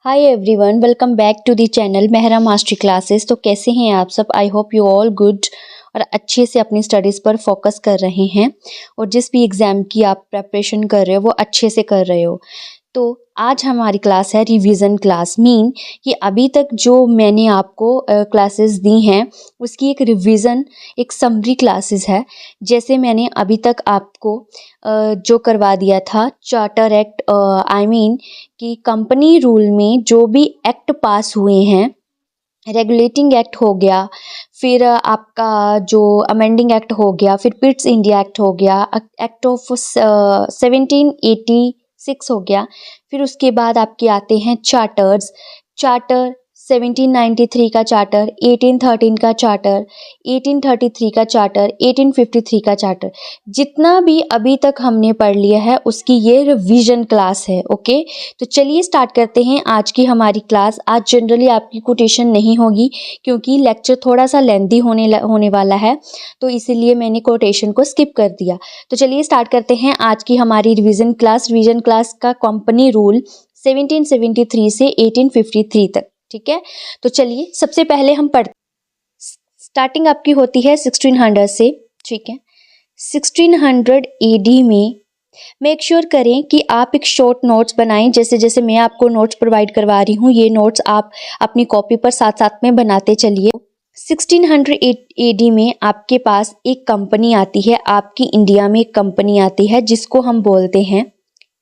Hi everyone, welcome back to the channel Mehra mastery classes. तो कैसे हैं आप सब? I hope you all good और अच्छे से अपनी स्टडीज़ पर फोकस कर रहे हैं और जिस भी एग्ज़ाम की आप प्रेपरेशन कर रहे हो वो अच्छे से कर रहे हो। तो आज हमारी क्लास है रिवीजन क्लास। मीन कि अभी तक जो मैंने आपको क्लासेस दी हैं उसकी एक रिवीजन, एक समरी क्लासेस है। जैसे मैंने अभी तक आपको जो करवा दिया था चार्टर एक्ट, आई मीन कि कंपनी रूल में जो भी एक्ट पास हुए हैं, रेगुलेटिंग एक्ट हो गया, फिर आपका जो अमेंडिंग एक्ट हो गया, फिर पिट्स इंडिया एक्ट हो गया, एक्ट ऑफ 1786 हो गया, फिर उसके बाद आपके आते हैं चार्टर्स। चार्टर 1793 का चार्टर, 1813 का चार्टर, 1833 का चार्टर, 1853 का चार्टर, जितना भी अभी तक हमने पढ़ लिया है उसकी ये रिवीजन क्लास है। ओके, तो चलिए स्टार्ट करते हैं आज की हमारी क्लास। आज जनरली आपकी कोटेशन नहीं होगी क्योंकि लेक्चर थोड़ा सा लेंथी होने वाला है, तो इसीलिए मैंने कोटेशन को स्किप कर दिया। तो चलिए स्टार्ट करते हैं आज की हमारी रिवीजन क्लास। रिवीजन क्लास का कंपनी रूल 1773 से 1853 तक, ठीक है। तो चलिए सबसे पहले हम पढ़ते, स्टार्टिंग आपकी होती है 1600 से, ठीक है। 1600 एडी में मेक श्योर करें कि आप एक शॉर्ट नोट्स बनाएं। जैसे जैसे मैं आपको नोट्स प्रोवाइड करवा रही हूँ, ये नोट्स आप अपनी कॉपी पर साथ साथ में बनाते चलिए। 1600 एडी में आपके पास एक कंपनी आती है, आपकी इंडिया में एक कंपनी आती है जिसको हम बोलते हैं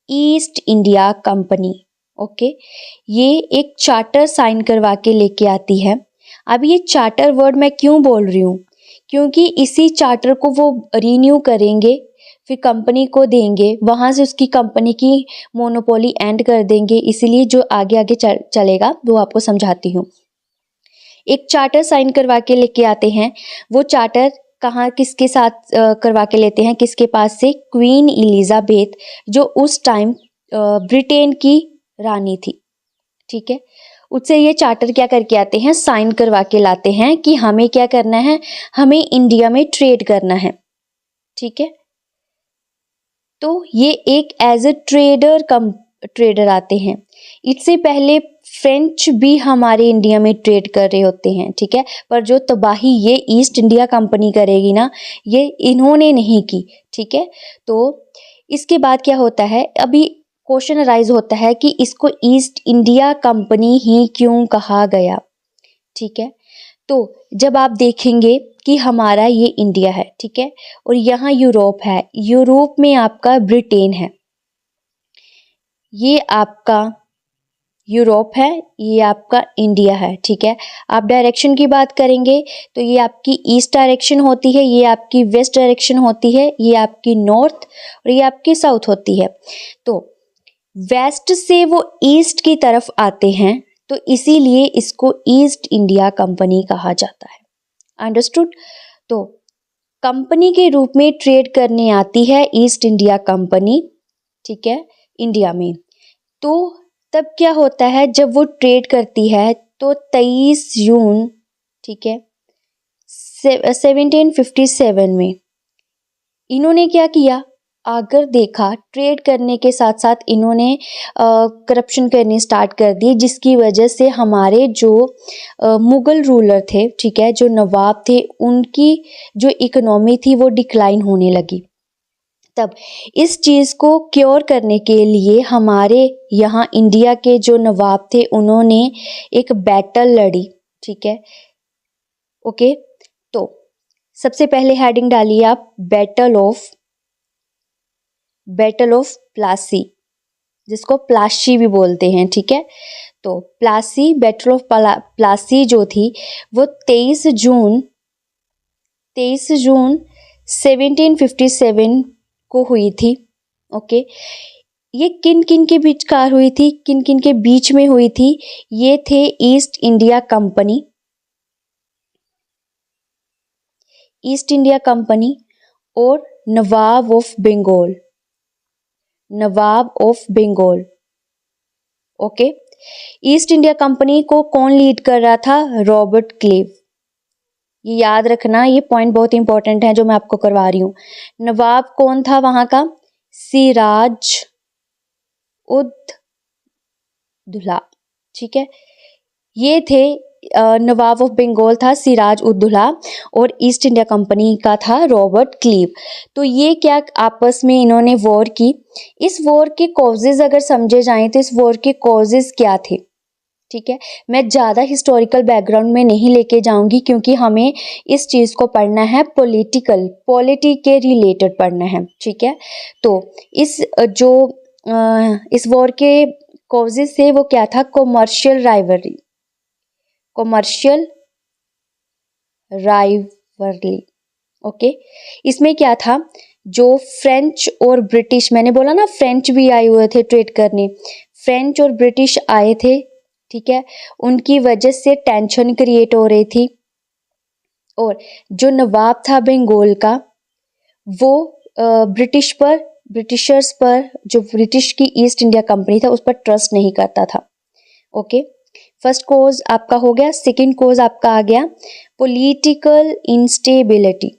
ईस्ट इंडिया कंपनी। ओके, ये एक चार्टर साइन करवा के लेके आती है। अब ये चार्टर वर्ड मैं क्यों बोल रही हूँ, क्योंकि इसी चार्टर को वो रीन्यू करेंगे, फिर कंपनी को देंगे, वहाँ से उसकी कंपनी की मोनोपोली एंड कर देंगे। इसीलिए जो आगे आगे चलेगा वो आपको समझाती हूँ। एक चार्टर साइन करवा के लेके आते हैं। वो चार्टर कहाँ किसके साथ करवा के लेते हैं, किसके पास से? क्वीन एलिजाबेथ, जो उस टाइम ब्रिटेन की रानी थी, ठीक है। उससे ये चार्टर क्या करके आते हैं, साइन करवा के लाते हैं कि हमें क्या करना है, हमें इंडिया में ट्रेड करना है, ठीक है। तो ये एक एज ए ट्रेडर आते हैं। इससे पहले फ्रेंच भी हमारे इंडिया में ट्रेड कर रहे होते हैं, ठीक है। पर जो तबाही ये ईस्ट इंडिया कंपनी करेगी ना, ये इन्होंने नहीं की, ठीक है। तो इसके बाद क्या होता है, अभी क्वेश्चन अराइज होता है कि इसको ईस्ट इंडिया कंपनी ही क्यों कहा गया, ठीक है। तो जब आप देखेंगे कि हमारा ये इंडिया है, ठीक है, और यहाँ यूरोप है, यूरोप में आपका ब्रिटेन है, ये आपका यूरोप है, ये आपका इंडिया है, ठीक है। आप डायरेक्शन की बात करेंगे तो ये आपकी ईस्ट डायरेक्शन होती है, ये आपकी वेस्ट डायरेक्शन होती है, ये आपकी नॉर्थ और ये आपकी साउथ होती है। तो वेस्ट से वो ईस्ट की तरफ आते हैं, तो इसीलिए इसको ईस्ट इंडिया कंपनी कहा जाता है। अंडरस्टूड? तो कंपनी के रूप में ट्रेड करने आती है ईस्ट इंडिया कंपनी, ठीक है, इंडिया में। तो तब क्या होता है, जब वो ट्रेड करती है तो 23 जून, ठीक है, 1757 में इन्होंने क्या किया, अगर देखा ट्रेड करने के साथ साथ इन्होंने करप्शन करनी स्टार्ट कर दी, जिसकी वजह से हमारे जो मुगल रूलर थे, ठीक है, जो नवाब थे, उनकी जो इकोनॉमी थी वो डिक्लाइन होने लगी। तब इस चीज़ को क्योर करने के लिए हमारे यहाँ इंडिया के जो नवाब थे उन्होंने एक बैटल लड़ी, ठीक है। ओके, तो सबसे पहले हेडिंग डालिए आप, बैटल ऑफ प्लासी, जिसको प्लासी भी बोलते हैं, ठीक है। तो प्लासी, बैटल ऑफ प्लासी जो थी वो 23 जून 1757 को हुई थी। ओके, ये किन किन के बीच कार हुई थी, किन किन के बीच में हुई थी? ये थे ईस्ट इंडिया कंपनी और नवाब of Bengal. Okay, East India Company को कौन लीड कर रहा था? Robert Clive. ये याद रखना, ये पॉइंट बहुत इंपॉर्टेंट है जो मैं आपको करवा रही हूँ। नवाब कौन था वहां का? सिराज उद दुल्ला, ठीक है। ये थे नवाब ऑफ बंगाल था सिराज उद्दौला और ईस्ट इंडिया कंपनी का था रॉबर्ट क्लीव। तो ये क्या आपस में इन्होंने वॉर की। इस वॉर के कॉजेज अगर समझे जाएं तो इस वॉर के कॉजेज क्या थे, ठीक है। मैं ज़्यादा हिस्टोरिकल बैकग्राउंड में नहीं लेके जाऊंगी क्योंकि हमें इस चीज़ को पढ़ना है पॉलिटी के रिलेटेड पढ़ना है, ठीक है। तो इस वॉर के कॉजेज थे वो क्या था, कॉमर्शियल राइवलरी। ओके, इसमें क्या था, जो फ्रेंच और ब्रिटिश, मैंने बोला ना फ्रेंच भी आए हुए थे ट्रेड करने, फ्रेंच और ब्रिटिश आए थे, ठीक है। उनकी वजह से टेंशन क्रिएट हो रही थी और जो नवाब था बंगाल का वो ब्रिटिशर्स पर, जो ब्रिटिश की ईस्ट इंडिया कंपनी था उस पर ट्रस्ट नहीं करता था। ओके, फर्स्ट कोज आपका हो गया। सेकंड कोज आपका आ गया पॉलिटिकल इंस्टेबिलिटी।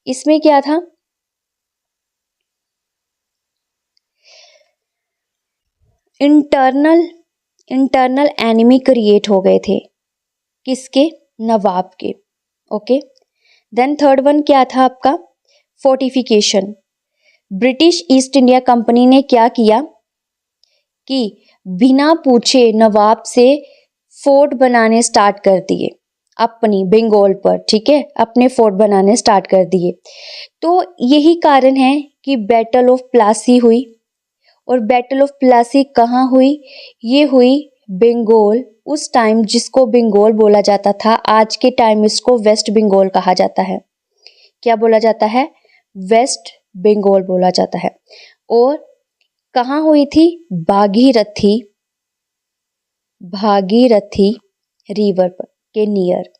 इसमें क्या था, इंटरनल एनिमी क्रिएट हो गए थे, किसके, नवाब के। ओके, देन थर्ड वन क्या था आपका, fortification. British east India company ने क्या किया कि बिना पूछे नवाब से फोर्ट बनाने स्टार्ट कर दिए अपनी बंगाल पर, ठीक है, अपने फोर्ट बनाने स्टार्ट कर दिए। तो यही कारण है कि बैटल ऑफ प्लासी हुई। और बैटल ऑफ प्लासी कहाँ हुई, ये हुई बंगाल, उस टाइम जिसको बंगाल बोला जाता था, आज के टाइम इसको वेस्ट बंगाल कहा जाता है। क्या बोला जाता है, वेस्ट बंगाल बोला जाता है। और कहाँ हुई थी, भागीरथी रिवर पर के नियर।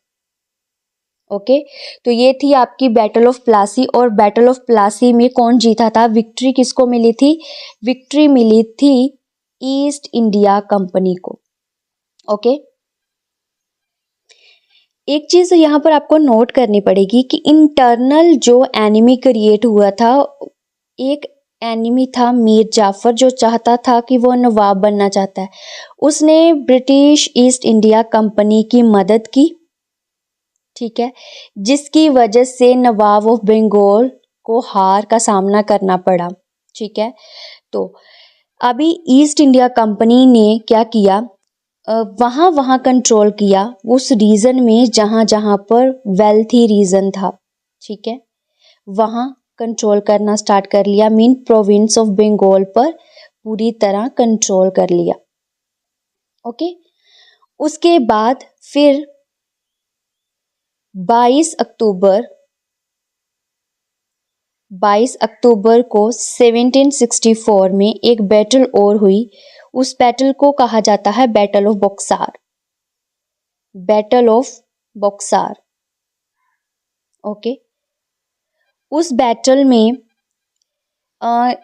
ओके, तो ये थी आपकी बैटल ऑफ प्लासी। और बैटल ऑफ प्लासी में कौन जीता था, विक्ट्री किसको मिली थी, विक्ट्री मिली थी ईस्ट इंडिया कंपनी को। ओके, एक चीज यहाँ पर आपको नोट करनी पड़ेगी कि इंटरनल जो एनिमी क्रिएट हुआ था, एक एनिमी था मीर जाफर, जो चाहता था कि वो नवाब बनना चाहता है। उसने ब्रिटिश ईस्ट इंडिया कंपनी की मदद की, ठीक है, जिसकी वजह से नवाब ऑफ बंगाल को हार का सामना करना पड़ा, ठीक है। तो अभी ईस्ट इंडिया कंपनी ने क्या किया, वहाँ कंट्रोल किया उस रीजन में जहाँ जहाँ पर वेल्थी रीजन था, ठीक है, वहाँ कंट्रोल करना स्टार्ट कर लिया। मीन प्रोविंस ऑफ बंगाल पर पूरी तरह कंट्रोल कर लिया। ओके, उसके बाद फिर 22 अक्टूबर को 1764 में एक बैटल और हुई। उस बैटल को कहा जाता है बैटल ऑफ बॉक्सार। ओके, उस बैटल में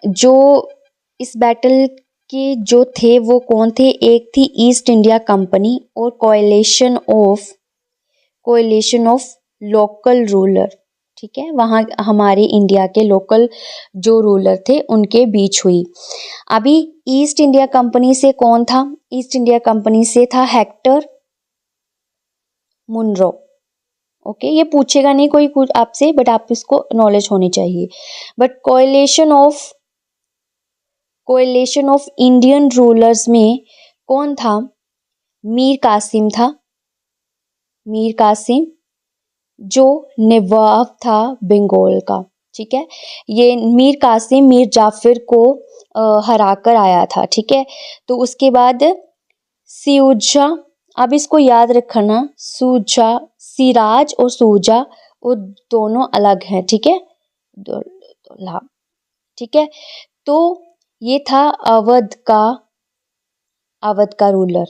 जो इस बैटल के जो थे वो कौन थे, एक थी ईस्ट इंडिया कंपनी और कोएलिशन ऑफ लोकल रूलर, ठीक है, वहाँ हमारे इंडिया के लोकल जो रूलर थे उनके बीच हुई। अभी ईस्ट इंडिया कंपनी से कौन था, ईस्ट इंडिया कंपनी से था हेक्टर मुनरो। ओके, ये पूछेगा नहीं कोई कुछ आपसे, बट आप इसको नॉलेज होनी चाहिए। But coalition of Indian rulers में कौन था, मीर कासिम जो नवाब था बंगाल का, ठीक है। ये मीर कासिम मीर जाफर को हरा कर आया था, ठीक है। तो उसके बाद सिराज, अब इसको याद रखना, सिराज और सूजा वो दोनों अलग हैं, ठीक है, ठीक है। तो ये था अवध का रूलर।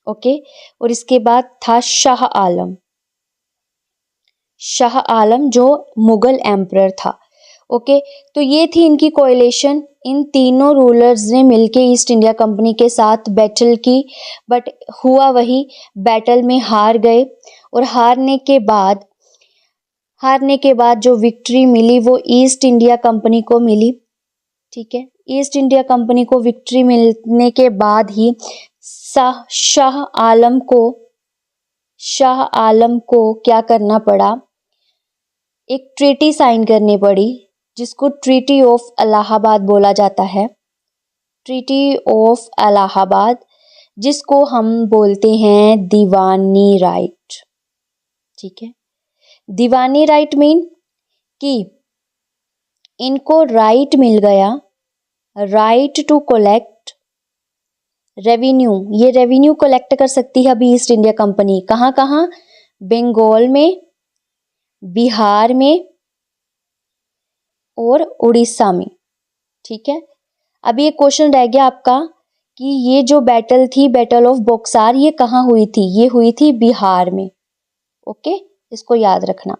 ओके, और इसके बाद था शाह आलम जो मुगल एम्परर था। ओके, तो ये थी इनकी कोएलिशन। इन तीनों रूलर्स ने मिलके ईस्ट इंडिया कंपनी के साथ बैटल की, बट हुआ वही, बैटल में हार गए। और हारने के बाद जो विक्ट्री मिली वो ईस्ट इंडिया कंपनी को मिली, ठीक है। ईस्ट इंडिया कंपनी को विक्ट्री मिलने के बाद ही शाह आलम को क्या करना पड़ा, एक ट्रीटी साइन करनी पड़ी जिसको ट्रीटी ऑफ इलाहाबाद बोला जाता है। ट्रीटी ऑफ इलाहाबाद, जिसको हम बोलते हैं दीवानी राइट। ठीक है, दीवानी राइट मीन कि इनको राइट मिल गया, राइट टू कलेक्ट रेवेन्यू। ये रेवेन्यू कलेक्ट कर सकती है अभी ईस्ट इंडिया कंपनी कहाँ कहाँ, बंगाल में, बिहार में और उड़ीसा में। ठीक है, अभी एक क्वेश्चन रह गया आपका कि ये जो बैटल थी, बैटल ऑफ बक्सार, ये कहाँ हुई थी, ये हुई थी बिहार में। ओके, इसको याद रखना।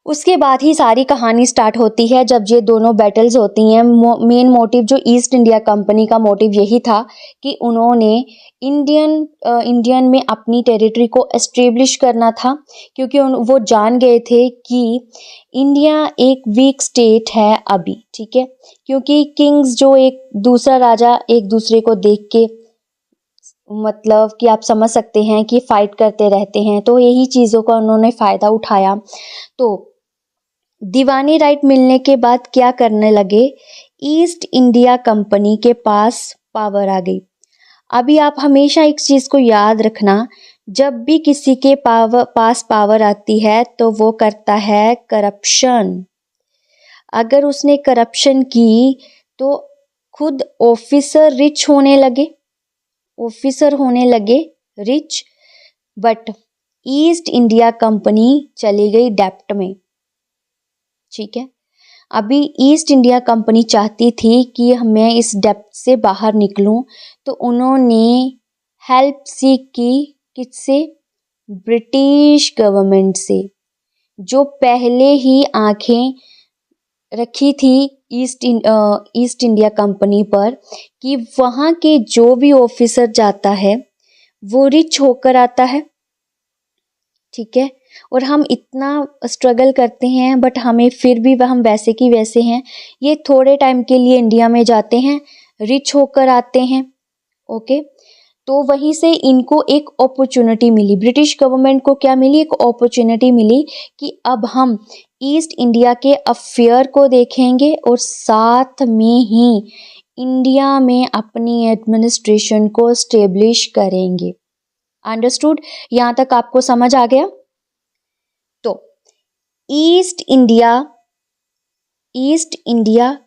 उसके बाद ही सारी कहानी स्टार्ट होती है जब ये दोनों बैटल्स होती हैं। मेन मोटिव जो ईस्ट इंडिया कंपनी का मोटिव यही था कि उन्होंने इंडियन में अपनी टेरिटरी को एस्टेब्लिश करना था, क्योंकि वो जान गए थे कि इंडिया एक वीक स्टेट है अभी। ठीक है, क्योंकि किंग्स जो एक दूसरा राजा एक दूसरे को देख के, मतलब कि आप समझ सकते हैं कि फाइट करते रहते हैं, तो यही चीज़ों का उन्होंने फ़ायदा उठाया। तो दीवानी राइट मिलने के बाद क्या करने लगे, ईस्ट इंडिया कंपनी के पास पावर आ गई। अभी आप हमेशा एक चीज़ को याद रखना, जब भी किसी के पास पावर आती है तो वो करता है करप्शन। अगर उसने करप्शन की तो खुद ऑफिसर रिच होने लगे rich, but east India company चली गई डेप्ट में। ठीक है, अभी ईस्ट इंडिया कंपनी चाहती थी कि मैं इस डेप्ट से बाहर निकलूं, तो उन्होंने हेल्प सीख की किससे, ब्रिटिश गवर्नमेंट से, जो पहले ही आंखें रखी थी ईस्ट इंडिया कंपनी पर कि वहाँ के जो भी ऑफिसर जाता है वो रिच होकर आता है। ठीक है, और हम इतना स्ट्रगल करते हैं बट हमें फिर भी हम वैसे की वैसे हैं। ये थोड़े टाइम के लिए इंडिया में जाते हैं, रिच होकर आते हैं। ओके, तो वहीं से इनको एक अपॉर्चुनिटी मिली, ब्रिटिश गवर्नमेंट को क्या मिली, एक अपॉर्चुनिटी मिली कि अब हम ईस्ट इंडिया के अफेयर को देखेंगे और साथ में ही इंडिया में अपनी एडमिनिस्ट्रेशन को स्टेब्लिश करेंगे। अंडरस्टूड, यहाँ तक आपको समझ आ गया? तो ईस्ट इंडिया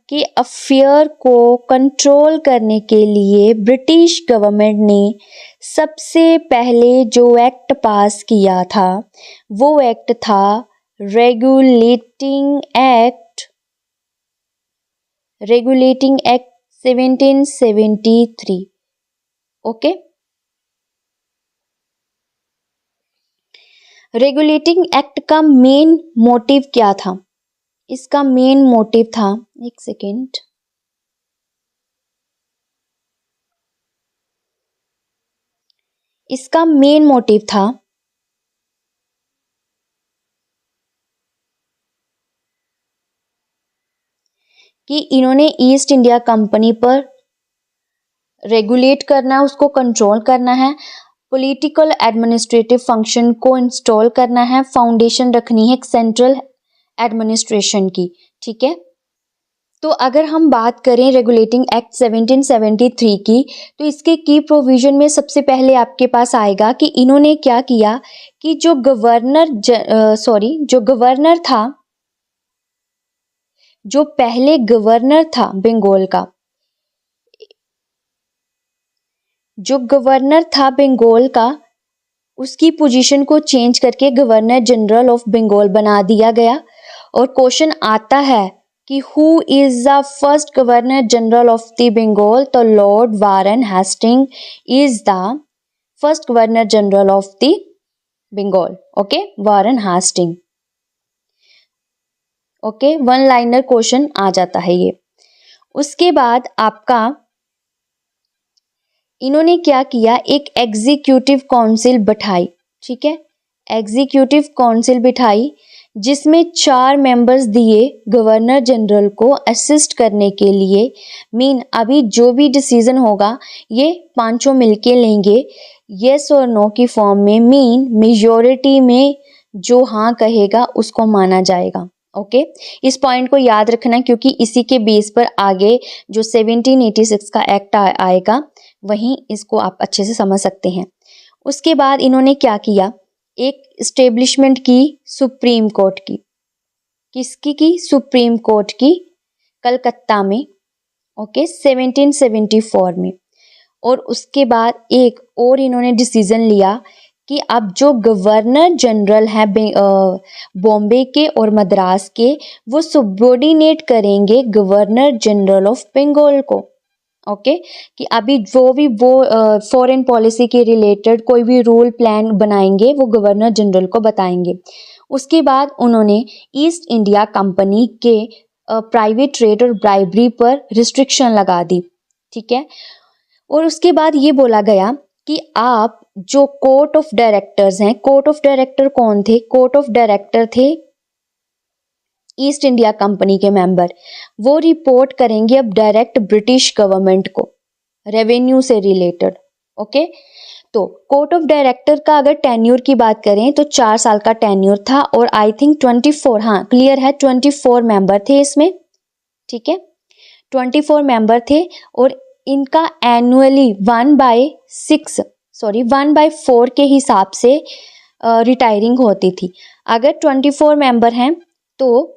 के अफेयर को कंट्रोल करने के लिए ब्रिटिश गवर्नमेंट ने सबसे पहले जो एक्ट पास किया था वो एक्ट था regulating act 1773। Okay, regulating act का मेन मोटिव क्या था, इसका मेन मोटिव था, एक सेकेंड, इसका मेन मोटिव था कि इन्होंने ईस्ट इंडिया कंपनी पर रेगुलेट करना, उसको कंट्रोल करना है, पॉलिटिकल एडमिनिस्ट्रेटिव फंक्शन को इंस्टॉल करना है, फाउंडेशन रखनी है एक सेंट्रल एडमिनिस्ट्रेशन की। ठीक है, तो अगर हम बात करें रेगुलेटिंग एक्ट 1773 की, तो इसके की प्रोविजन में सबसे पहले आपके पास आएगा कि इन्होंने क्या किया कि जो गवर्नर था, जो पहले गवर्नर था बंगाल का, उसकी पोजीशन को चेंज करके गवर्नर जनरल ऑफ बंगाल बना दिया गया। और क्वेश्चन आता है कि who is the first governor general of the Bengal, तो Lord Warren Hasting is the first governor general of the Bengal. Okay, Warren Hasting. Okay, one liner question आ जाता है ये। उसके बाद आपका इन्होंने क्या किया, एक एग्जीक्यूटिव काउंसिल बिठाई। ठीक है, एग्जीक्यूटिव काउंसिल बिठाई जिसमें 4 मेंबर्स दिए गवर्नर जनरल को असिस्ट करने के लिए। मीन अभी जो भी डिसीजन होगा ये पांचों मिलके लेंगे यस और नो की फॉर्म में। मीन मेजॉरिटी में जो हाँ कहेगा उसको माना जाएगा। ओके, इस पॉइंट को याद रखना क्योंकि इसी के बेस पर आगे जो 1786 का एक्ट आएगा वहीं इसको आप अच्छे से समझ सकते हैं। उसके बाद इन्होंने क्या किया, एक इस्टेब्लिशमेंट की सुप्रीम कोर्ट की। किसकी की? सुप्रीम कोर्ट की, कलकत्ता में। ओके, 1774 में। और उसके बाद एक और इन्होंने डिसीजन लिया कि अब जो गवर्नर जनरल है बॉम्बे के और मद्रास के, वो सबऑर्डिनेट करेंगे गवर्नर जनरल ऑफ बंगाल को। ओके, कि अभी वो फॉरेन पॉलिसी के रिलेटेड कोई भी रूल प्लान बनाएंगे वो गवर्नर जनरल को बताएंगे। उसके बाद उन्होंने ईस्ट इंडिया कंपनी के प्राइवेट ट्रेड और ब्राइबरी पर रिस्ट्रिक्शन लगा दी। ठीक है, और उसके बाद ये बोला गया कि आप जो कोर्ट ऑफ डायरेक्टर्स हैं, कोर्ट ऑफ डायरेक्टर कौन थे? कोर्ट ऑफ डायरेक्टर थे ईस्ट इंडिया कंपनी के मेंबर, वो रिपोर्ट करेंगे अब डायरेक्ट ब्रिटिश गवर्नमेंट को रेवेन्यू से रिलेटेड। ओके, तो कोर्ट ऑफ डायरेक्टर का अगर टेन्यूर की बात करें तो 4 साल का टेन्यूर था और आई थिंक 24, हाँ क्लियर है, 24 मेंबर थे इसमें। ठीक है, 24 मेंबर थे और इनका एनुअली 1/4 के हिसाब से रिटायरिंग होती थी। अगर 24 मेंबर हैं तो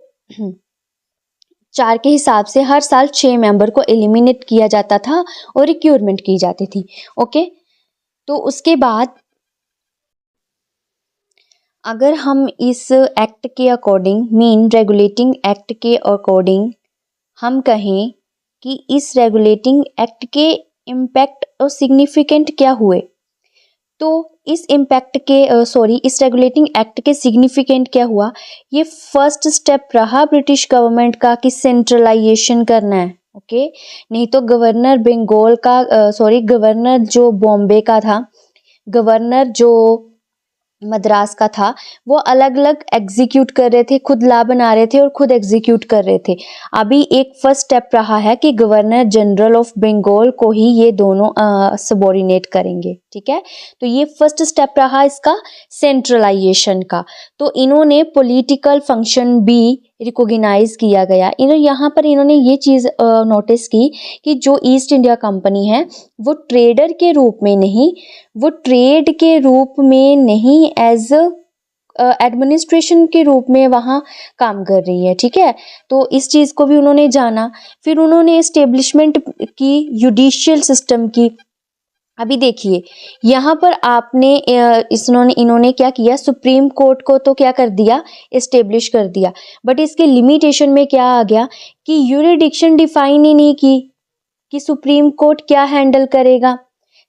4 के हिसाब से हर साल 6 मेंबर को एलिमिनेट किया जाता था और रिक्रूटमेंट की जाती थी। ओके, तो उसके बाद अगर हम इस एक्ट के अकॉर्डिंग, मीन रेगुलेटिंग एक्ट के अकॉर्डिंग हम कहें कि इस रेगुलेटिंग एक्ट के इम्पैक्ट और सिग्निफिकेंट क्या हुए, तो इस रेगुलेटिंग एक्ट के सिग्निफिकेंट क्या हुआ, ये फर्स्ट स्टेप रहा ब्रिटिश गवर्नमेंट का कि सेंट्रलाइजेशन करना है। ओके, नहीं तो गवर्नर जो बॉम्बे का था, गवर्नर जो मद्रास का था, वो अलग अलग एग्जीक्यूट कर रहे थे, खुद लॉ बना रहे थे और खुद एग्जीक्यूट कर रहे थे। अभी एक फर्स्ट स्टेप रहा है कि गवर्नर जनरल ऑफ बंगाल को ही ये दोनों सबऑर्डिनेट करेंगे। ठीक है, तो ये फर्स्ट स्टेप रहा इसका सेंट्रलाइजेशन का। तो इन्होंने पॉलिटिकल फंक्शन भी रिकॉग्नाइज किया गया। यहाँ पर इन्होंने ये चीज़ नोटिस की कि जो ईस्ट इंडिया कंपनी है वो ट्रेडर के रूप में नहीं, वो ट्रेड के रूप में नहीं, एज एडमिनिस्ट्रेशन के रूप में वहाँ काम कर रही है। ठीक है, तो इस चीज़ को भी उन्होंने जाना। फिर उन्होंने एस्टेब्लिशमेंट की जुडिशियल सिस्टम की। अभी देखिए यहाँ पर आपने इन्होंने क्या किया, सुप्रीम कोर्ट को तो क्या कर दिया, एस्टेब्लिश कर दिया, बट इसके लिमिटेशन में क्या आ गया कि यूरिडिक्शन डिफाइन ही नहीं की कि सुप्रीम कोर्ट क्या हैंडल करेगा।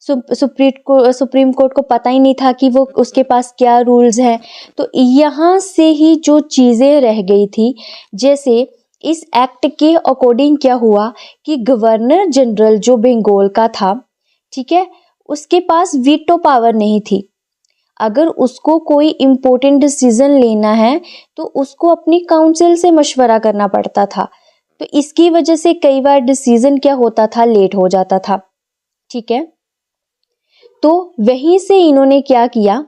सुप्रीम कोर्ट को पता ही नहीं था कि वो उसके पास क्या रूल्स है। तो यहाँ से ही जो चीज़ें रह गई थी, जैसे इस एक्ट के अकॉर्डिंग क्या हुआ कि गवर्नर जनरल जो बंगाल का था, ठीक है, उसके पास वीटो पावर नहीं थी। अगर उसको कोई इम्पोर्टेंट डिसीजन लेना है तो उसको अपनी काउंसिल से मशवरा करना पड़ता था। तो इसकी वजह से कई बार डिसीजन क्या होता था, लेट हो जाता था। ठीक है, तो वहीं से इन्होंने क्या किया,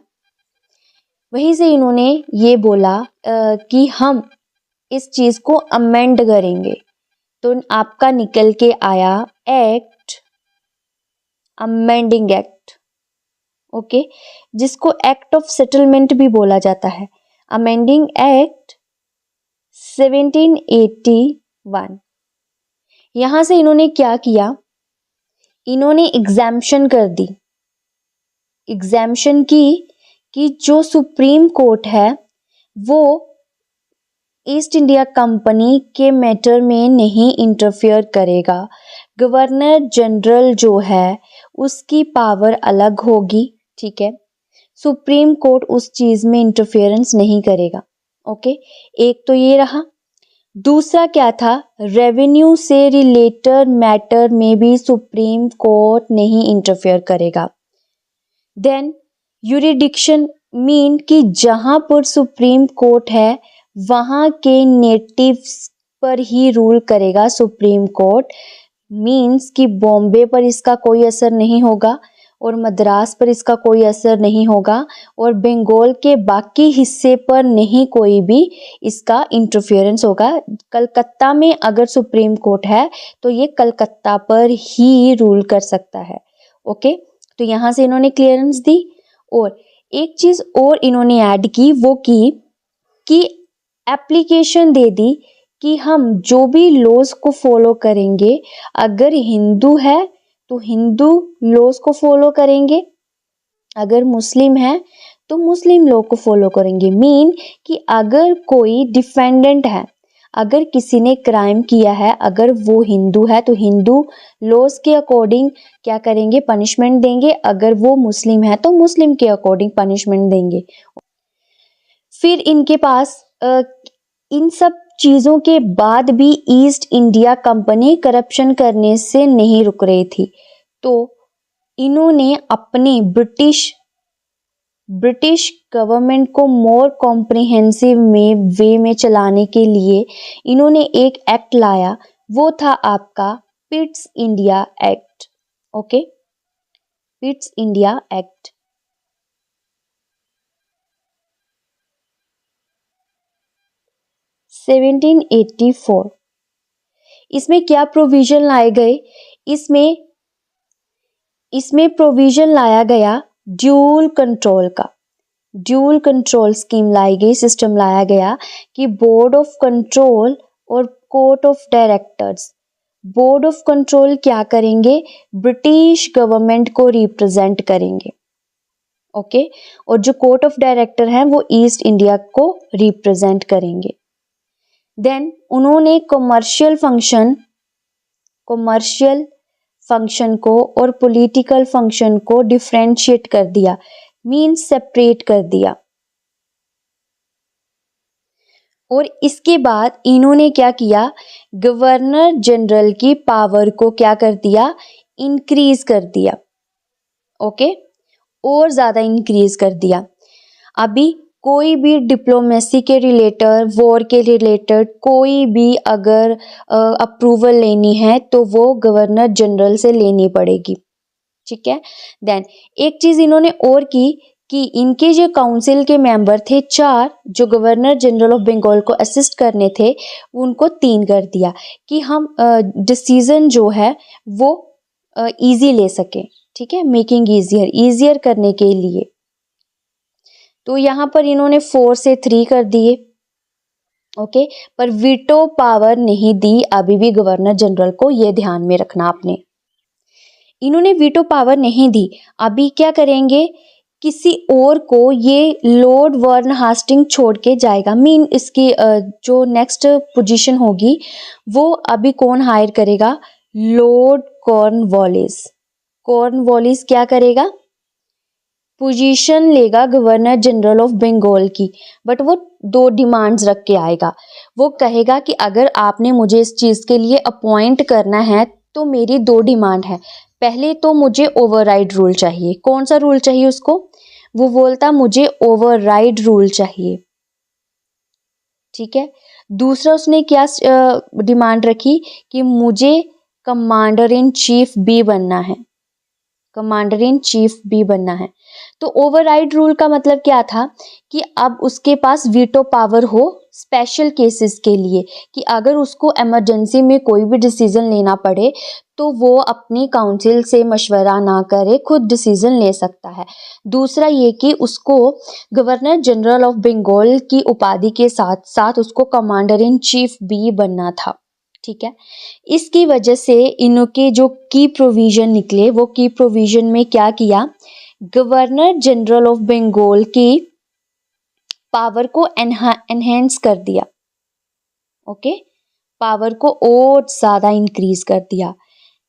वहीं से इन्होंने ये बोला कि हम इस चीज को अमेंड करेंगे। तो आपका निकल के आया एक्ट, अमेंडिंग एक्ट। ओके, जिसको एक्ट ऑफ सेटलमेंट भी बोला जाता है, अमेंडिंग एक्ट 1781। यहां से इन्होंने क्या किया, इन्होंने एग्जाम्पशन कर दी, एग्जाम्पशन की कि जो सुप्रीम कोर्ट है वो ईस्ट इंडिया कंपनी के मैटर में नहीं इंटरफेयर करेगा। गवर्नर जनरल जो है उसकी पावर अलग होगी। ठीक है, सुप्रीम कोर्ट उस चीज में इंटरफेरेंस नहीं करेगा। ओके, एक तो ये रहा। दूसरा क्या था, रेवेन्यू से रिलेटेड मैटर में भी सुप्रीम कोर्ट नहीं इंटरफेयर करेगा। देन यूरिडिक्शन मीन कि जहां पर सुप्रीम कोर्ट है वहाँ के नेटिव्स पर ही रूल करेगा सुप्रीम कोर्ट। मीन्स कि बॉम्बे पर इसका कोई असर नहीं होगा और मद्रास पर इसका कोई असर नहीं होगा और बंगाल के बाकी हिस्से पर नहीं कोई भी इसका इंटरफेरेंस होगा। कलकत्ता में अगर सुप्रीम कोर्ट है तो ये कलकत्ता पर ही रूल कर सकता है। ओके, तो यहाँ से इन्होंने क्लियरेंस दी। और एक चीज और इन्होंने ऐड की, वो कि एप्लीकेशन दे दी कि हम जो भी लॉज को फॉलो करेंगे, अगर हिंदू है तो हिंदू लॉज को फॉलो करेंगे, अगर मुस्लिम है तो मुस्लिम लॉ को फॉलो करेंगे। मीन कि अगर कोई डिफेंडेंट है, अगर किसी ने क्राइम किया है, अगर वो हिंदू है तो हिंदू लॉज के अकॉर्डिंग क्या करेंगे, पनिशमेंट देंगे। अगर वो मुस्लिम है तो मुस्लिम के अकॉर्डिंग पनिशमेंट देंगे। फिर इनके पास इन सब चीजों के बाद भी ईस्ट इंडिया कंपनी करप्शन करने से नहीं रुक रही थी, तो इन्होंने अपने ब्रिटिश गवर्नमेंट को मोर कॉम्प्रिहेंसिव में वे में चलाने के लिए इन्होंने एक एक्ट लाया, वो था आपका Pitt's India act. Okay, Pitt's India act. 1784। इसमें क्या प्रोविजन लाए गए, इसमें प्रोविजन लाया गया ड्यूल कंट्रोल का। ड्यूल कंट्रोल स्कीम लाई गई, सिस्टम लाया गया कि बोर्ड ऑफ कंट्रोल और court of directors, board of control क्या करेंगे, ब्रिटिश गवर्नमेंट को रिप्रेजेंट करेंगे। ओके, और जो कोर्ट ऑफ डायरेक्टर हैं वो ईस्ट इंडिया को रिप्रेजेंट करेंगे। देन उन्होंने कमर्शियल फंक्शन को और पॉलिटिकल फंक्शन को डिफरेंशिएट कर दिया, मींस सेपरेट कर दिया। और इसके बाद इन्होंने क्या किया, गवर्नर जनरल की पावर को क्या कर दिया, इंक्रीज कर दिया। ओके, और ज्यादा इंक्रीज कर दिया। अभी कोई भी डिप्लोमेसी के रिलेटेड, वॉर के रिलेटेड कोई भी अगर अप्रूवल लेनी है तो वो गवर्नर जनरल से लेनी पड़ेगी। ठीक है। देन एक चीज इन्होंने और की कि इनके जो काउंसिल के मेंबर थे 4, जो गवर्नर जनरल ऑफ बंगाल को असिस्ट करने थे, उनको 3 कर दिया कि हम डिसीजन जो है वो इजी ले सके। ठीक है, मेकिंग इजियर करने के लिए। तो यहाँ पर इन्होंने 4 से 3 कर दिए। ओके, पर वीटो पावर नहीं दी अभी भी गवर्नर जनरल को, ये ध्यान में रखना आपने। इन्होंने वीटो पावर नहीं दी, अभी क्या करेंगे, किसी और को ये लॉर्ड वार्न हास्टिंग छोड़ के जाएगा। मीन इसकी जो नेक्स्ट पोजीशन होगी वो अभी कौन हायर करेगा, लॉर्ड कॉर्नवालिस। कॉर्नवालिस क्या करेगा, पोजीशन लेगा गवर्नर जनरल ऑफ बंगाल की, बट वो 2 डिमांड्स रख के आएगा। वो कहेगा कि अगर आपने मुझे इस चीज के लिए अपॉइंट करना है तो मेरी 2 डिमांड है। पहले तो मुझे ओवरराइड रूल चाहिए। कौन सा रूल चाहिए उसको, वो बोलता मुझे ओवरराइड रूल चाहिए। ठीक है। दूसरा उसने क्या डिमांड रखी कि मुझे कमांडर इन चीफ भी बनना है, कमांडर इन चीफ भी बनना है। तो ओवरराइड रूल का मतलब क्या था कि अब उसके पास वीटो पावर हो स्पेशल केसेस के लिए, कि अगर उसको इमरजेंसी में कोई भी डिसीजन लेना पड़े तो वो अपनी काउंसिल से मशवरा ना करे, खुद डिसीजन ले सकता है। दूसरा ये कि उसको गवर्नर जनरल ऑफ बंगाल की उपाधि के साथ साथ उसको कमांडर इन चीफ भी बनना था। ठीक है। इसकी वजह से इनके जो की प्रोविजन निकले, वो की प्रोविजन में क्या किया, गवर्नर जनरल ऑफ बंगाल की पावर को एनहेंस कर दिया। ओके, पावर को और ज्यादा इंक्रीज कर दिया।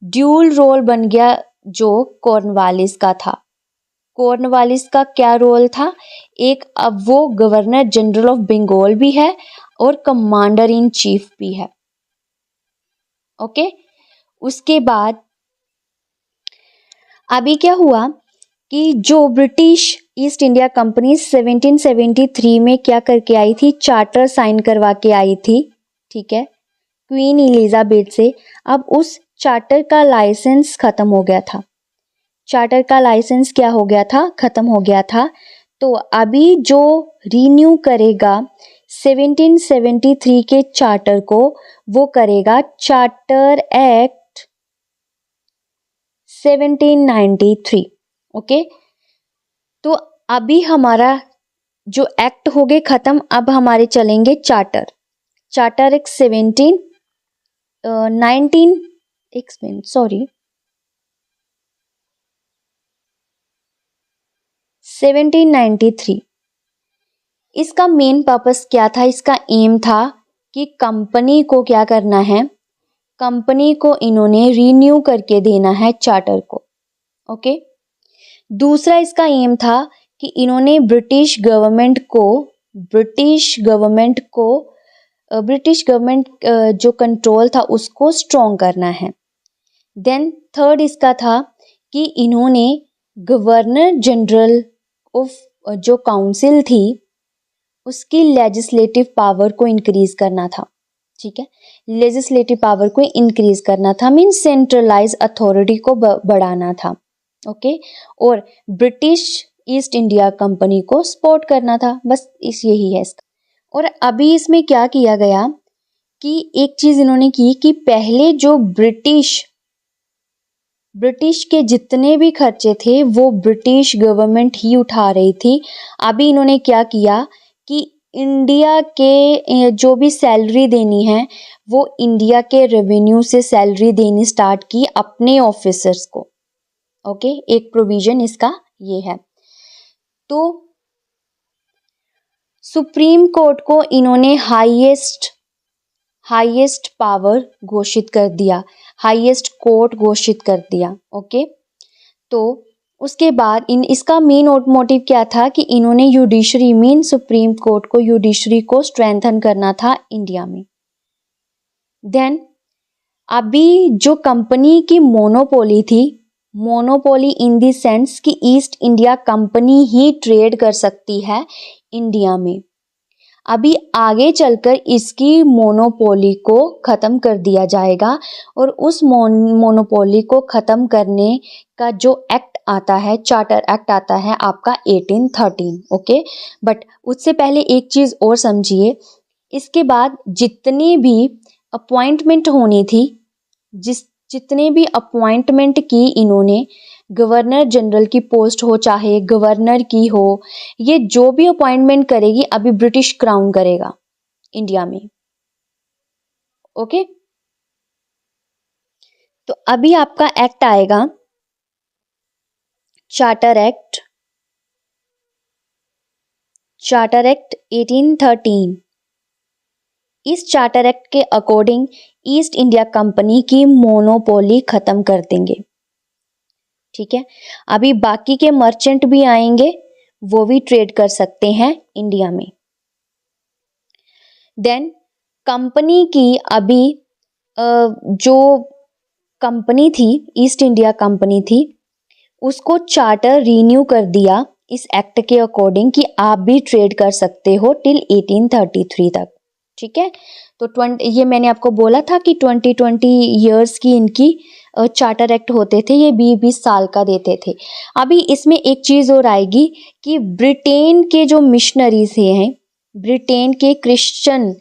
ड्यूल रोल बन गया जो कॉर्नवालिस का था। कॉर्नवालिस का क्या रोल था, एक अब वो गवर्नर जनरल ऑफ बंगाल भी है और कमांडर इन चीफ भी है। ओके, उसके बाद अभी क्या हुआ कि जो ब्रिटिश ईस्ट इंडिया कंपनी 1773 में क्या करके आई थी, चार्टर साइन करवा के आई थी, ठीक है, क्वीन एलिजाबेथ से। अब उस चार्टर का लाइसेंस खत्म हो गया था, चार्टर का लाइसेंस क्या हो गया था, खत्म हो गया था। तो अभी जो रीन्यू करेगा 1773 के चार्टर को, वो करेगा चार्टर एक्ट 1793। ओके, तो अभी हमारा जो एक्ट हो गए खत्म, अब हमारे चलेंगे चार्टर। Charter act 1793। इसका मेन पर्पस क्या था, इसका एम था कि कंपनी को क्या करना है, कंपनी को इन्होंने रीन्यू करके देना है चार्टर को। ओके, दूसरा इसका एम था कि इन्होंने ब्रिटिश गवर्नमेंट जो कंट्रोल था उसको स्ट्रॉन्ग करना है। देन थर्ड इसका था कि इन्होंने गवर्नर जनरल ऑफ जो काउंसिल थी उसकी लेजिस्लेटिव पावर को इंक्रीज करना था, ठीक है, लेजिस्लेटिव पावर को इंक्रीज करना था, मीन सेंट्रलाइज अथॉरिटी को बढ़ाना था। ओके, और ब्रिटिश ईस्ट इंडिया कंपनी को सपोर्ट करना था, बस यही है इसका। और अभी इसमें क्या किया गया कि एक चीज इन्होंने की कि पहले जो ब्रिटिश के जितने भी खर्चे थे वो ब्रिटिश गवर्नमेंट ही उठा रही थी। अभी इन्होंने क्या किया कि इंडिया के जो भी सैलरी देनी है वो इंडिया के रेवेन्यू से सैलरी देनी स्टार्ट की अपने ऑफिसर्स को। ओके, एक प्रोविजन इसका ये है। तो सुप्रीम कोर्ट को इन्होंने हाईएस्ट पावर घोषित कर दिया, हाईएस्ट कोर्ट घोषित कर दिया। ओके, तो उसके बाद इसका मेन मोटिव क्या था कि इन्होंने युडिशरी मीन सुप्रीम कोर्ट को, युडिशरी को स्ट्रेंथन करना था इंडिया में। देन अभी जो कंपनी की मोनोपोली थी, मोनोपोली इन द सेंस कि ईस्ट इंडिया कंपनी ही ट्रेड कर सकती है इंडिया में, अभी आगे चलकर इसकी मोनोपोली को ख़त्म कर दिया जाएगा। और उस मोनोपोली को ख़त्म करने का जो एक्ट आता है, चार्टर एक्ट आता है आपका 1813। ओके, बट उससे पहले एक चीज़ और समझिए, इसके बाद जितनी भी अपॉइंटमेंट होनी थी, जितने भी अपॉइंटमेंट की इन्होंने, गवर्नर जनरल की पोस्ट हो चाहे गवर्नर की हो, ये जो भी अपॉइंटमेंट करेगी अभी ब्रिटिश क्राउन करेगा इंडिया में। ओके, तो अभी आपका एक्ट आएगा चार्टर एक्ट 1813। इस चार्टर एक्ट के अकॉर्डिंग ईस्ट इंडिया कंपनी की मोनोपोली खत्म कर देंगे, ठीक है। अभी बाकी के मर्चेंट भी आएंगे, वो भी ट्रेड कर सकते हैं इंडिया में। देन कंपनी की अभी जो कंपनी थी, ईस्ट इंडिया कंपनी थी, उसको चार्टर रीन्यू कर दिया इस एक्ट के अकॉर्डिंग कि आप भी ट्रेड कर सकते हो टिल 1833 तक, ठीक है। तो ये मैंने आपको बोला था कि 20 ईयर्स की इनकी चार्टर एक्ट होते थे, ये 20 साल का देते थे। अभी इसमें एक चीज़ और आएगी कि ब्रिटेन के जो मिशनरीज हैं, ब्रिटेन के क्रिश्चियन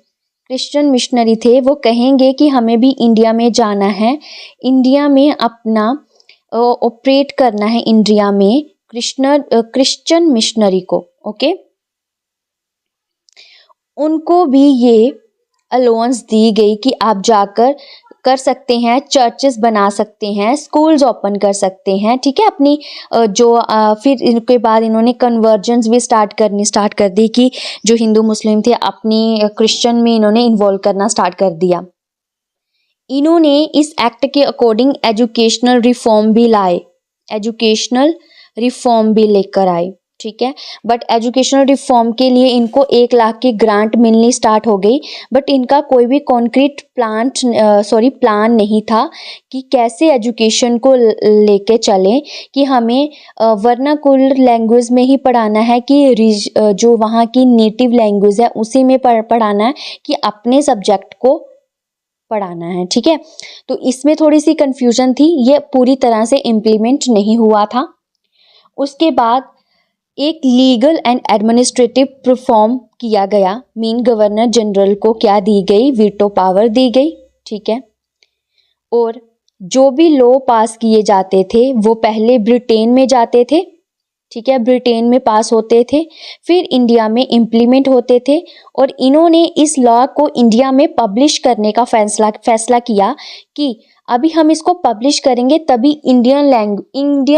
मिशनरी थे, वो कहेंगे कि हमें भी इंडिया में जाना है, इंडिया में अपना ऑपरेट करना है, इंडिया में क्रिश्चियन मिशनरी को। ओके, उनको भी ये अलाउंस दी गई कि आप जाकर कर सकते हैं, चर्चेस बना सकते हैं, स्कूल्स ओपन कर सकते हैं, ठीक है। अपनी फिर इनके बाद इन्होंने कन्वर्जन्स भी स्टार्ट कर दी कि जो हिंदू मुस्लिम थे अपनी क्रिश्चियन में इन्होंने इन्वॉल्व करना स्टार्ट कर दिया। इन्होंने इस एक्ट के अकॉर्डिंग एजुकेशनल रिफॉर्म भी लेकर आए, ठीक है। बट एजुकेशनल रिफॉर्म के लिए इनको 1 लाख की ग्रांट मिलनी स्टार्ट हो गई, बट इनका कोई भी कॉन्क्रीट प्लान नहीं था कि कैसे एजुकेशन को लेके चलें, कि हमें वर्नाकुलर लैंग्वेज में ही पढ़ाना है कि जो वहाँ की नेटिव लैंग्वेज है उसी में पढ़ाना है, कि अपने सब्जेक्ट को पढ़ाना है। ठीक है, तो इसमें थोड़ी सी कंफ्यूजन थी, ये पूरी तरह से इम्प्लीमेंट नहीं हुआ था। उसके बाद एक लीगल एंड एडमिनिस्ट्रेटिव रिफॉर्म किया गया। मीन गवर्नर जनरल को क्या दी गई, वीटो पावर दी गई। ठीक है, और जो भी लॉ पास किए जाते थे वो पहले ब्रिटेन में जाते थे। ठीक है, ब्रिटेन में पास होते थे, फिर इंडिया में इम्प्लीमेंट होते थे, और इन्होंने इस लॉ को इंडिया में पब्लिश करने का फैसला किया कि अभी हम इसको पब्लिश करेंगे तभी इंडियन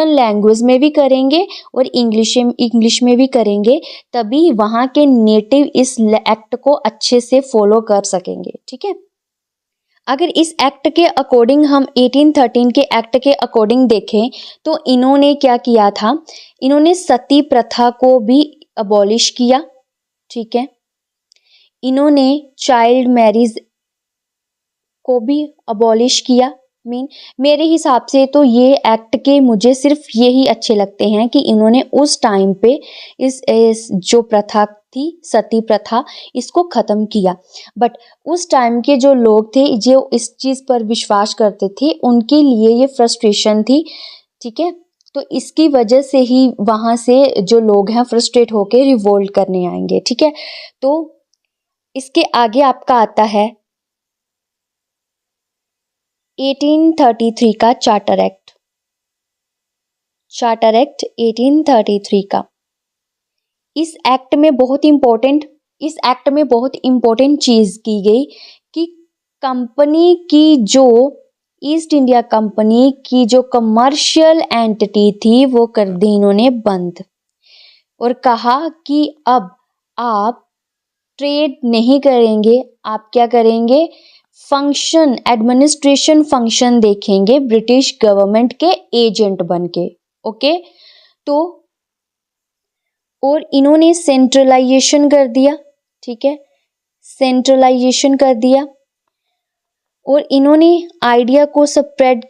लैंग्वेज में भी करेंगे और इंग्लिश में भी करेंगे, तभी वहाँ के नेटिव इस एक्ट को अच्छे से फॉलो कर सकेंगे। ठीक है, अगर इस एक्ट के अकॉर्डिंग हम 1813 के एक्ट के अकॉर्डिंग देखें तो इन्होंने क्या किया था, इन्होंने सती प्रथा को भी अबॉलिश किया। ठीक है, इन्होंने चाइल्ड मैरिज को भी अबॉलिश किया। मेरे हिसाब से तो ये एक्ट के मुझे सिर्फ यही अच्छे लगते हैं कि इन्होंने उस टाइम पे इस जो प्रथा थी, सती प्रथा, इसको ख़त्म किया। बट उस टाइम के जो लोग थे जो इस चीज़ पर विश्वास करते थे, उनके लिए ये फ्रस्ट्रेशन थी। ठीक है, तो इसकी वजह से ही वहाँ से जो लोग हैं फ्रस्ट्रेट होकर रिवोल्ट करने आएंगे। ठीक है, तो इसके आगे आपका आता है 1833 का चार्टर एक्ट। 1833 का इस एक्ट में बहुत इम्पोर्टेंट चीज़ की गई कि कंपनी की जो ईस्ट इंडिया कंपनी की जो कमर्शियल एंटिटी थी वो कर दी इन्होंने बंद, और कहा कि अब आप ट्रेड नहीं करेंगे, आप क्या करेंगे, एडमिनिस्ट्रेशन फंक्शन देखेंगे ब्रिटिश गवर्नमेंट के एजेंट बन के। ओके, तो और इन्होंने सेंट्रलाइजेशन कर दिया। ठीक है, सेंट्रलाइजेशन कर दिया, और इन्होंने आइडिया को स्प्रेड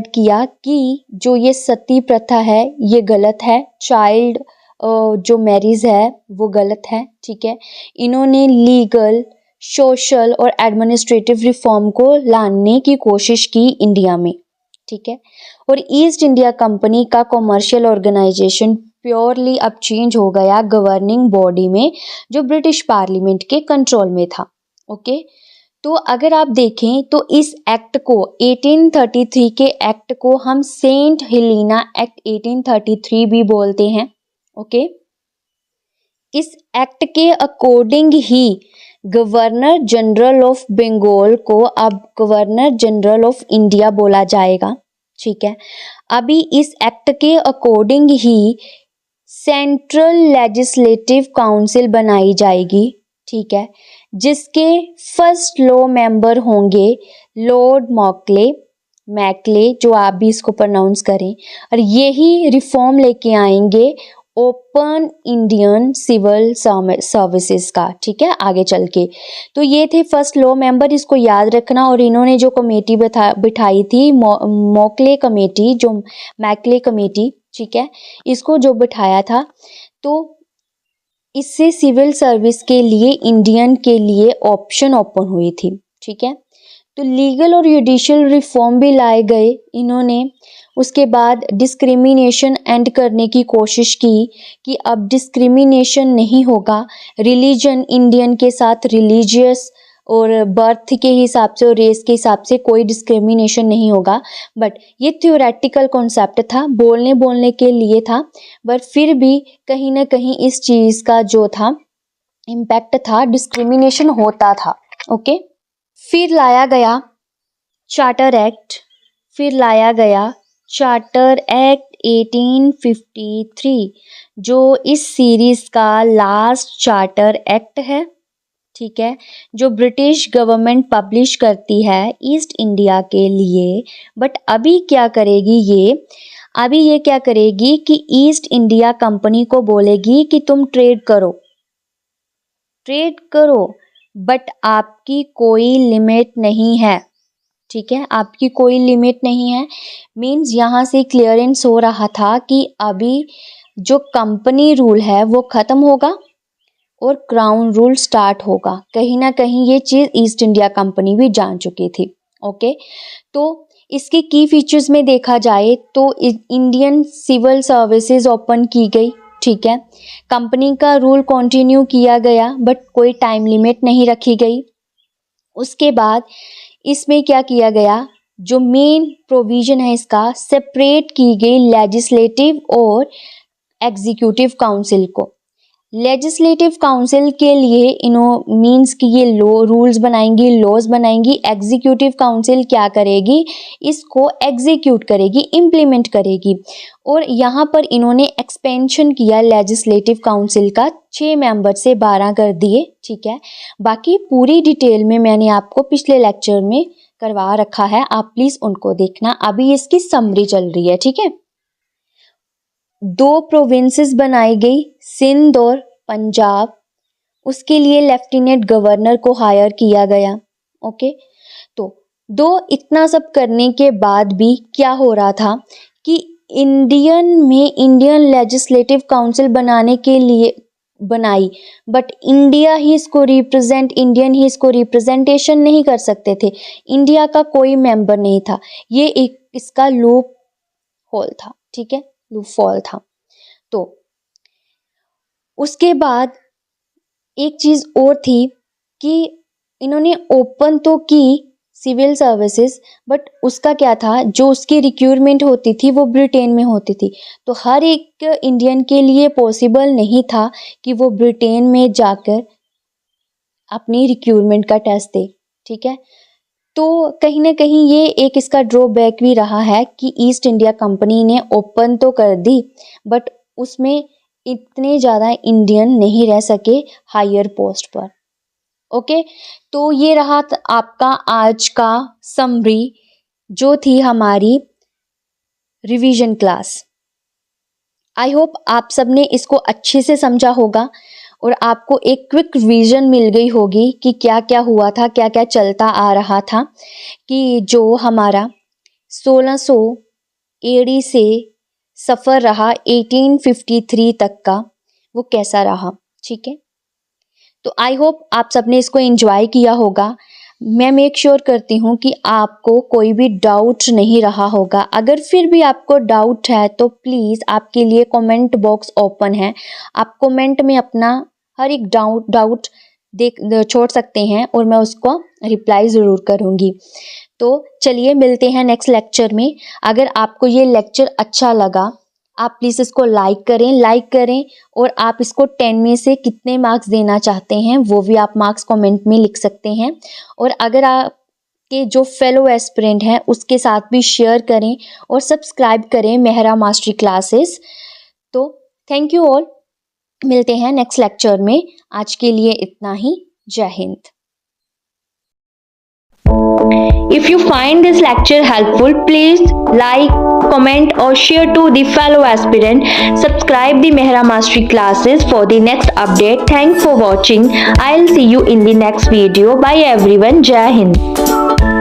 किया कि जो ये सती प्रथा है ये गलत है, चाइल्ड जो मैरिज है वो गलत है। ठीक है, इन्होंने लीगल, सोशल और एडमिनिस्ट्रेटिव रिफॉर्म को लाने की कोशिश की इंडिया में। ठीक है, और ईस्ट इंडिया कंपनी का कमर्शियल ऑर्गेनाइजेशन प्योरली अब चेंज हो गया गवर्निंग बॉडी में, जो ब्रिटिश पार्लियामेंट के कंट्रोल में था। ओके, तो अगर आप देखें तो इस एक्ट को 1833 के एक्ट को हम सेंट हेलेना एक्ट 1833 भी बोलते हैं। ओके, इस एक्ट के अकॉर्डिंग ही गवर्नर जनरल ऑफ बंगाल को अब गवर्नर जनरल ऑफ इंडिया बोला जाएगा। ठीक है, अभी इस एक्ट के अकॉर्डिंग ही सेंट्रल लेजिस्लेटिव काउंसिल बनाई जाएगी। ठीक है, जिसके फर्स्ट लॉ मेंबर होंगे लॉर्ड मैकले, जो आप भी इसको प्रोनाउंस करें, और यही रिफॉर्म लेके आएंगे ओपन इंडियन सिविल सर्विसेज का। ठीक है, आगे चल के तो ये थे फर्स्ट लॉ मेंबर, इसको याद रखना। और इन्होंने जो कमेटी बिठाई थी मैकले कमेटी, ठीक है, इसको जो बिठाया था, तो इससे सिविल सर्विस के लिए इंडियन के लिए ऑप्शन ओपन हुई थी। ठीक है, तो लीगल और जुडिशियल रिफॉर्म भी लाए गए इन्होंने। उसके बाद डिस्क्रिमिनेशन एंड करने की कोशिश की कि अब डिस्क्रिमिनेशन नहीं होगा, रिलीजन इंडियन के साथ रिलीजियस और बर्थ के हिसाब से और रेस के हिसाब से कोई डिस्क्रिमिनेशन नहीं होगा। बट ये थ्योरेटिकल कॉन्सेप्ट था, बोलने के लिए था, बट फिर भी कहीं ना कहीं इस चीज़ का जो था इम्पैक्ट था, डिस्क्रिमिनेशन होता था। ओके, फिर लाया गया चार्टर एक्ट 1853, जो इस सीरीज का लास्ट चार्टर एक्ट है। ठीक है, जो ब्रिटिश गवर्नमेंट पब्लिश करती है ईस्ट इंडिया के लिए। बट अभी क्या करेगी ये, अभी ये क्या करेगी कि ईस्ट इंडिया कंपनी को बोलेगी कि तुम ट्रेड करो, बट आपकी कोई लिमिट नहीं है, ठीक है, आपकी कोई लिमिट नहीं है। मीन्स यहाँ से क्लियरेंस हो रहा था कि अभी जो कंपनी रूल है वो खत्म होगा और क्राउन रूल स्टार्ट होगा। कहीं ना कहीं ये चीज़ ईस्ट इंडिया कंपनी भी जान चुकी थी। ओके, तो इसके की फीचर्स में देखा जाए तो इंडियन सिविल सर्विसेज ओपन की गई, ठीक है, कंपनी का रूल कंटिन्यू किया गया बट कोई टाइम लिमिट नहीं रखी गई। उसके बाद इसमें क्या किया गया, जो मेन प्रोविजन है इसका, सेपरेट की गई लेजिस्लेटिव और एग्जीक्यूटिव काउंसिल को। लेजिस्लेटिव काउंसिल के लिए इन्हों मीन्स कि ये रूल्स बनाएंगी, लॉज बनाएंगी। एग्जीक्यूटिव काउंसिल क्या करेगी, इसको एग्जीक्यूट करेगी, इम्प्लीमेंट करेगी। और यहाँ पर इन्होंने एक्सपेंशन किया लेजिस्लेटिव काउंसिल का, 6 मेंबर से 12 कर दिए, ठीक है। बाकी पूरी डिटेल में मैंने आपको पिछले लेक्चर में करवा रखा है, आप प्लीज उनको देखना। अभी इसकी समरी चल रही है, ठीक है। 2 प्रोविंसेस बनाई गई, सिंध और पंजाब। उसके लिए लेफ्टिनेंट गवर्नर को हायर किया गया। ओके, तो इतना सब करने के बाद भी क्या हो रहा था कि इंडियन लेजिस्लेटिव काउंसिल बनाने के लिए बनाई, बट इंडियन ही इसको रिप्रेजेंटेशन नहीं कर सकते थे। इंडिया का कोई मेंबर नहीं था, ये एक इसका लूप होल था, ठीक है, लूपहोल था। तो उसके बाद एक चीज और थी कि इन्होंने ओपन तो की सिविल सर्विसेज, बट उसका क्या था, जो उसकी रिक्रूटमेंट होती थी वो ब्रिटेन में होती थी। तो हर एक इंडियन के लिए पॉसिबल नहीं था कि वो ब्रिटेन में जाकर अपनी रिक्रूटमेंट का टेस्ट दे, ठीक है। तो कहीं ना कहीं ये एक इसका ड्रॉबैक भी रहा है कि ईस्ट इंडिया कंपनी ने ओपन तो कर दी, बट उसमें इतने ज़्यादा इंडियन नहीं रह सके हायर पोस्ट पर। ओके, तो ये रहा आपका आज का समरी, जो थी हमारी रिवीजन क्लास। आई होप आप सबने इसको अच्छे से समझा होगा और आपको एक क्विक रिवीजन मिल गई होगी कि क्या क्या हुआ था, क्या क्या चलता आ रहा था, कि जो हमारा 1600 एडी से सफ़र रहा 1853 तक का, वो कैसा रहा, ठीक है। तो आई होप आप सबने इसको एंजॉय किया होगा। मैं मेक श्योर करती हूँ कि आपको कोई भी डाउट नहीं रहा होगा। अगर फिर भी आपको डाउट है तो प्लीज़ आपके लिए कमेंट बॉक्स ओपन है, आप कमेंट में अपना हर एक डाउट छोड़ सकते हैं और मैं उसको रिप्लाई ज़रूर करूँगी। तो चलिए मिलते हैं नेक्स्ट लेक्चर में। अगर आपको ये लेक्चर अच्छा लगा, आप प्लीज़ इसको लाइक करें और आप इसको 10 में से कितने मार्क्स देना चाहते हैं वो भी आप मार्क्स कमेंट में लिख सकते हैं। और अगर आपके जो फेलो एस्पिरेंट हैं उसके साथ भी शेयर करें और सब्सक्राइब करें मेहरा मास्टरी क्लासेस। तो थैंक यू ऑल, मिलते हैं नेक्स्ट लेक्चर में। आज के लिए इतना ही। जय Hind. If you find this lecture helpful, please like, comment or share to the fellow aspirant. Subscribe the Mehra Mastery classes for the next update. Thanks for watching. I'll see you in the next video. Bye everyone. Jai Hind.